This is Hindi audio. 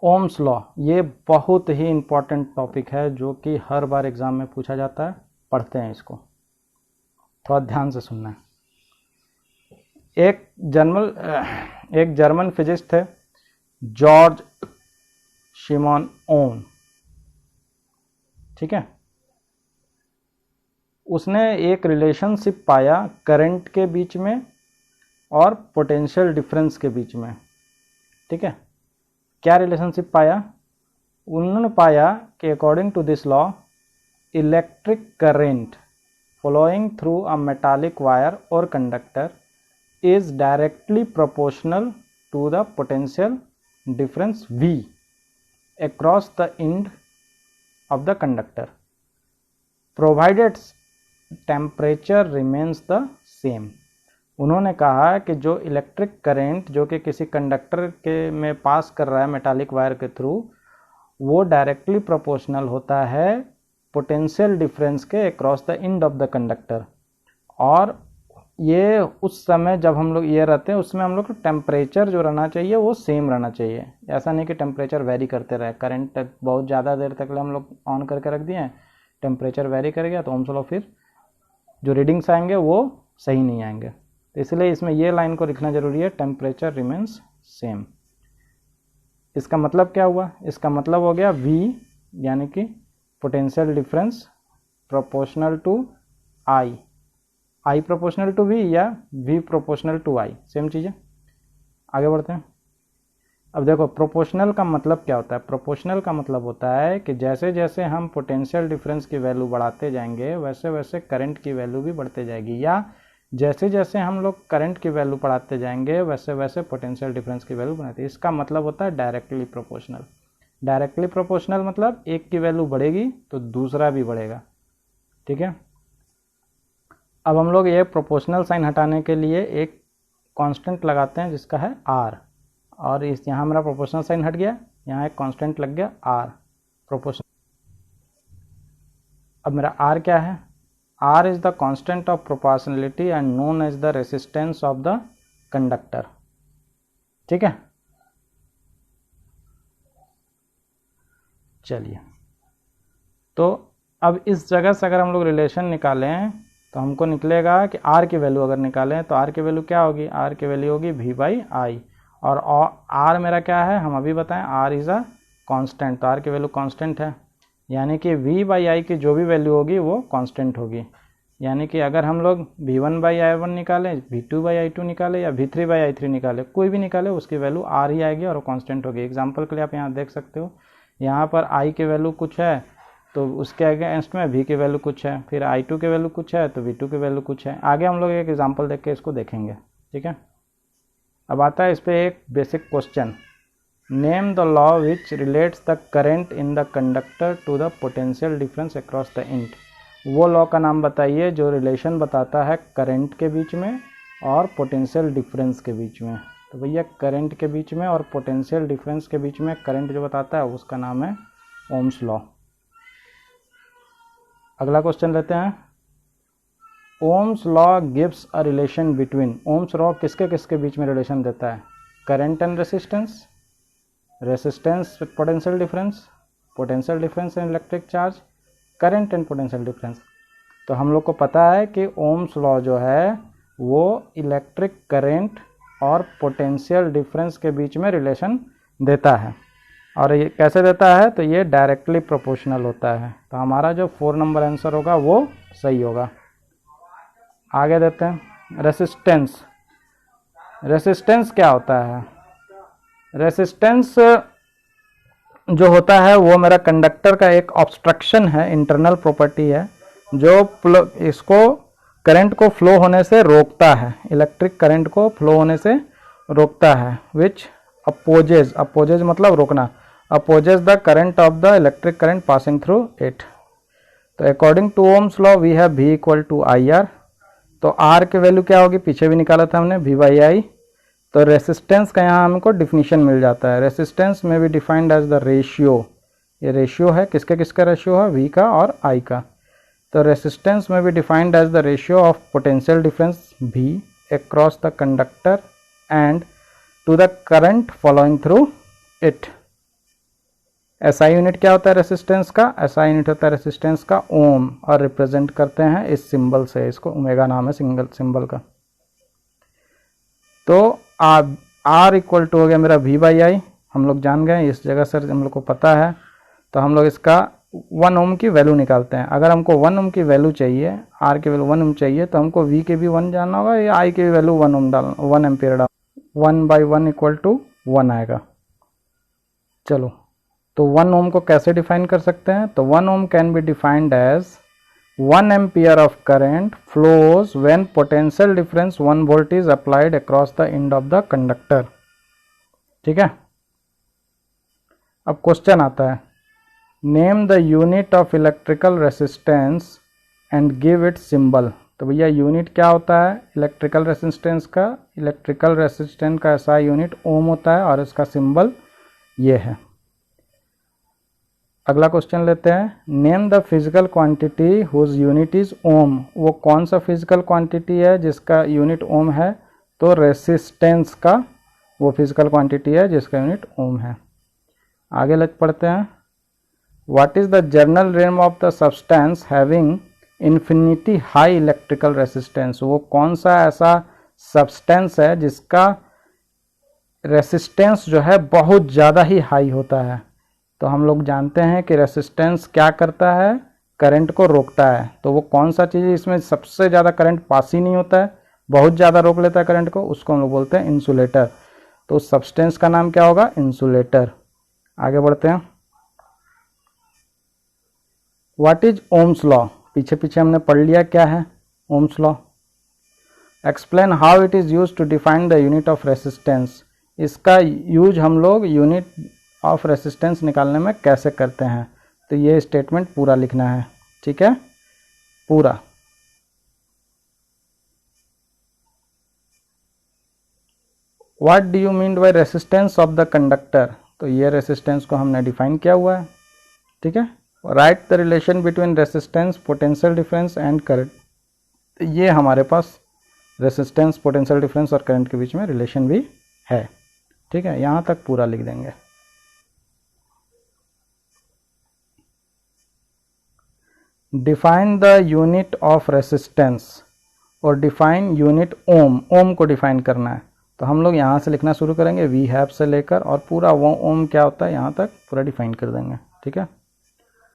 ओम्स लॉ, ये बहुत ही इम्पोर्टेंट टॉपिक है जो कि हर बार एग्ज़ाम में पूछा जाता है। पढ़ते हैं इसको, थोड़ा ध्यान से सुनना है। एक जर्मन फिजिस्ट थे, जॉर्ज शिमॉन ओम, ठीक है। उसने एक रिलेशनशिप पाया करंट के बीच में और पोटेंशियल डिफरेंस के बीच में, ठीक है। क्या रिलेशनशिप पाया? उन्होंने पाया कि according to this law, electric current flowing through a metallic wire or conductor is directly proportional to the potential difference V across the end of the conductor provided temperature remains the same। उन्होंने कहा कि जो इलेक्ट्रिक करंट जो कि किसी कंडक्टर के में पास कर रहा है मेटालिक वायर के थ्रू, वो डायरेक्टली प्रोपोर्शनल होता है पोटेंशियल डिफरेंस के across the end of the conductor. और ये उस समय जब हम लोग ये रहते हैं उसमें हम लोग को टेम्परेचर जो रहना चाहिए वो सेम रहना चाहिए। ऐसा नहीं कि टेम्परेचर वेरी करते रहे। करंट बहुत ज़्यादा देर तक हम लोग ऑन करके रख दिए, टेम्परेचर वेरी कर गया तो ओम्स लॉ फिर जो रीडिंग्स आएंगे वो सही नहीं आएंगे। तो इसलिए इसमें ये लाइन को लिखना जरूरी है, टेम्परेचर रिमेन्स सेम। इसका मतलब क्या हुआ? इसका मतलब हो गया V यानी कि potential difference proportional to I, I proportional to V या V proportional to I, same चीज़ है। आगे बढ़ते हैं। अब देखो प्रोपोर्शनल का मतलब क्या होता है? प्रोपोर्शनल का मतलब होता है कि जैसे जैसे हम पोटेंशियल डिफरेंस की वैल्यू बढ़ाते जाएंगे वैसे वैसे करंट की वैल्यू भी बढ़ते जाएगी, या जैसे जैसे हम लोग करंट की वैल्यू बढ़ाते जाएंगे वैसे वैसे पोटेंशियल डिफरेंस की वैल्यू बढ़ाते। इसका मतलब होता है डायरेक्टली प्रोपोर्शनल। डायरेक्टली प्रोपोर्शनल मतलब एक की वैल्यू बढ़ेगी तो दूसरा भी बढ़ेगा, ठीक है। अब हम लोग ये प्रोपोर्शनल साइन हटाने के लिए एक कांस्टेंट लगाते हैं जिसका है R, और इस यहाँ मेरा प्रोपोर्शनल साइन हट गया, यहाँ एक कांस्टेंट लग गया R प्रोपोर्शनल। अब मेरा R क्या है? R is the constant of proportionality and known as the resistance of the conductor, ठीक है। चलिए, तो अब इस जगह से अगर हम लोग रिलेशन निकालें तो हमको निकलेगा कि R की वैल्यू अगर निकालें तो R की वैल्यू क्या होगी? R की वैल्यू होगी V बाई आई, और R मेरा क्या है हम अभी बताएं, R इज़ अ कांस्टेंट, तो R की वैल्यू कांस्टेंट है, यानी कि V बाई आई की जो भी वैल्यू होगी वो कांस्टेंट होगी। यानी कि अगर हम लोग V1 बाई आई1 निकालें, V2 बाई आई2 निकालें या V3 बाई आई3 निकालें, कोई भी निकाले उसकी वैल्यू R ही आएगी और वो कांस्टेंट होगी। एग्जाम्पल के लिए आप यहाँ देख सकते हो, यहाँ पर I की वैल्यू कुछ है तो उसके अगेंस्ट में V की वैल्यू कुछ है, फिर I2 की वैल्यू कुछ है तो V2 की वैल्यू कुछ है। आगे हम लोग एक एग्जाम्पल देख के इसको देखेंगे, ठीक है। अब आता है इस पर एक basic question, name the law which relates the current in the conductor to the potential difference across the end. वो लॉ का नाम बताइए जो रिलेशन बताता है करंट के बीच में और पोटेंशियल डिफरेंस के बीच में। तो भैया करंट के बीच में और पोटेंशियल डिफरेंस के बीच में करंट जो बताता है उसका नाम है ओम्स लॉ। अगला क्वेश्चन लेते हैं, Ohm's law gives a relation between. Ohm's law किसके किसके बीच में रिलेशन देता है? Current and resistance, resistance potential difference, potential difference and electric charge, current and potential difference. तो हम लोग को पता है कि ओम्स लॉ जो है वो इलेक्ट्रिक करंट और पोटेंशियल डिफरेंस के बीच में रिलेशन देता है। और ये कैसे देता है? तो ये डायरेक्टली प्रोपोर्शनल होता है। तो हमारा जो 4 नंबर आंसर होगा वो सही होगा। आगे देते हैं, रेसिस्टेंस। रेसिस्टेंस क्या होता है? रेसिस्टेंस जो होता है वो मेरा कंडक्टर का एक ऑब्स्ट्रक्शन है, इंटरनल प्रॉपर्टी है जो इसको करंट को फ्लो होने से रोकता है, इलेक्ट्रिक करंट को फ्लो होने से रोकता है। विच अपोजेज, अपोजेज मतलब रोकना, opposes the current of the electric current passing through it. तो according to Ohm's law we have V equal to I R. तो R की वैल्यू क्या होगी? पीछे भी निकाला था हमने, V बाई आई। तो रेसिस्टेंस का यहाँ हमको डिफिनीशन मिल जाता है। रेसिस्टेंस में भी डिफाइंड एज द रेशियो, ये रेशियो है, किसके किसका रेशियो है? V का और I का। तो रेसिस्टेंस में भी defined as the ratio of potential difference V across the conductor and to the current following through it. SI unit क्या होता है रेसिस्टेंस का? एसआई यूनिट होता है रेसिस्टेंस का ओम, और रिप्रेजेंट करते हैं इस सिंबल से, इसको ओमेगा नाम है सिंगल सिंबल का। तो आर इक्वल टू हो गया मेरा वी बाई आई, हम लोग जान गए इस जगह से, हम लोग को पता है। तो हम लोग इसका 1 ओम की वैल्यू निकालते हैं। अगर हमको 1 ओम की वैल्यू चाहिए, आर की वैल्यू 1 ओम चाहिए, तो हमको वी के भी 1 जानना होगा, या आई की वैल्यू 1 ओम डालना, 1 एम्पियर डालना। 1/1 इक्वल टू 1 आएगा। चलो, तो 1 ओम को कैसे डिफाइन कर सकते हैं? तो 1 ohm can be defined as 1 ampere of current flows when potential difference 1 volt is applied across the end of the conductor. ठीक है, अब क्वेश्चन आता है, name the unit of electrical resistance and give it symbol. तो भैया यूनिट क्या होता है इलेक्ट्रिकल रेसिस्टेंस का? इलेक्ट्रिकल रेसिस्टेंस का ऐसा यूनिट ओम होता है, और इसका सिंबल ये है। अगला क्वेश्चन लेते हैं, name the physical quantity whose unit is ohm. वो कौन सा फिजिकल क्वांटिटी है जिसका यूनिट ओम है? तो रेसिस्टेंस का वो फिजिकल क्वांटिटी है जिसका यूनिट ओम है। आगे लग पढ़ते हैं, what is the general name of the substance having infinity high electrical resistance. वो कौन सा ऐसा सब्सटेंस है जिसका रेसिस्टेंस जो है बहुत ज़्यादा ही हाई होता है? तो हम लोग जानते हैं कि रेसिस्टेंस क्या करता है? करंट को रोकता है। तो वो कौन सा चीज़ है इसमें सबसे ज़्यादा करंट पास ही नहीं होता है, बहुत ज़्यादा रोक लेता है करंट को, उसको हम लोग बोलते हैं इंसुलेटर। तो उस सब्सटेंस का नाम क्या होगा? इंसुलेटर। आगे बढ़ते हैं, व्हाट इज ओम्स लॉ। पीछे पीछे हमने पढ़ लिया क्या है Ohm's law. Explain how it is use to define the unit of resistance. इसका यूज हम लोग यूनिट ऑफ रेसिस्टेंस निकालने में कैसे करते हैं? तो ये स्टेटमेंट पूरा लिखना है। ठीक है, पूरा। What do you mean by resistance of the conductor. तो ये रेसिस्टेंस को हमने डिफाइन किया हुआ है। ठीक है, right the relation between resistance, potential difference and current. तो ये हमारे पास रेसिस्टेंस, पोटेंशियल डिफरेंस और करंट के बीच में रिलेशन भी है। ठीक है, यहाँ तक पूरा लिख देंगे। Define the unit of resistance, और डिफाइन यूनिट ओम। ओम को डिफाइन करना है, तो हम लोग यहाँ से लिखना शुरू करेंगे, वी हैव से लेकर, और पूरा वो ओम क्या होता है यहाँ तक पूरा डिफाइन कर देंगे। ठीक है।